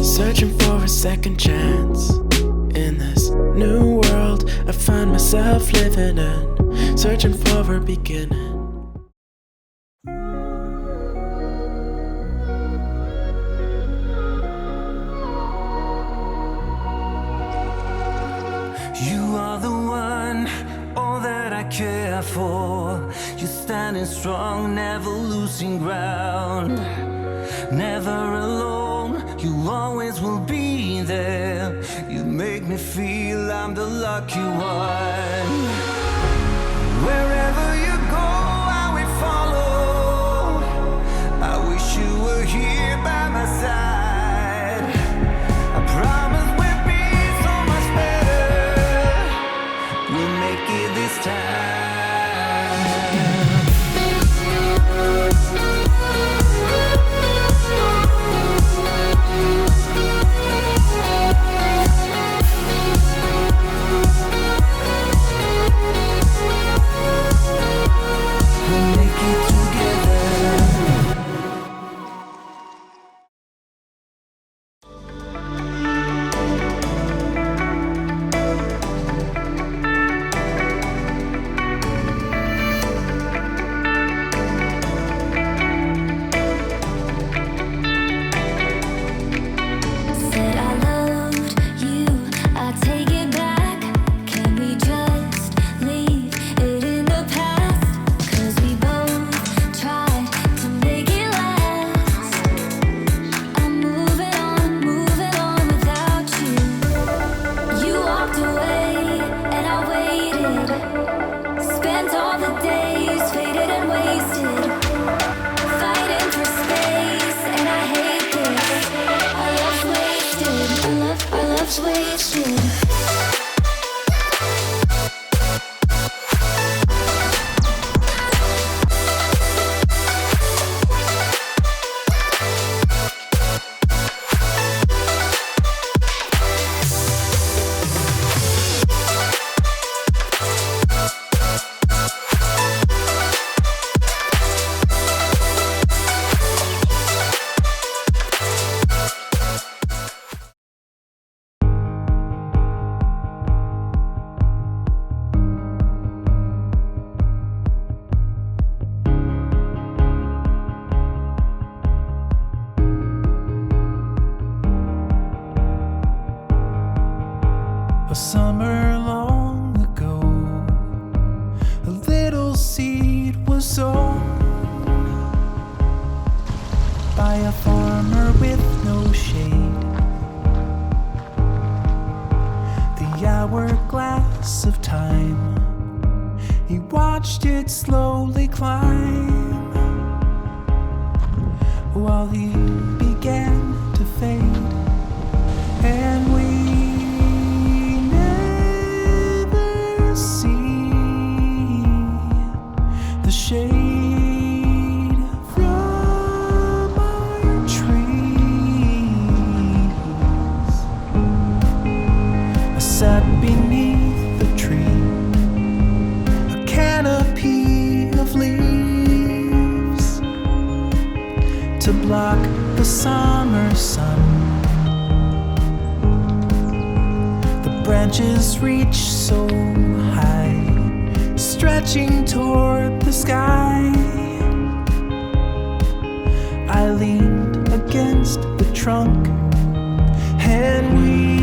Searching for a second chance in this new world I find myself living in, searching for a beginning. You are the one, all that I care for. You're standing strong, never losing ground, never alone. You always will be there. You make me feel I'm the lucky one. Wherever you go, I will follow. I wish you were here by my side. I promise we'll be so much better. We'll make it this time. A summer long ago, a little seed was sown by a farmer with no shade. The hourglass of time, he watched it slowly climb while he began to fade, and we shade from our trees. I sat beneath the tree, a canopy of leaves to block the summer sun. The branches reach so high, stretching toward the sky. I leaned against the trunk and we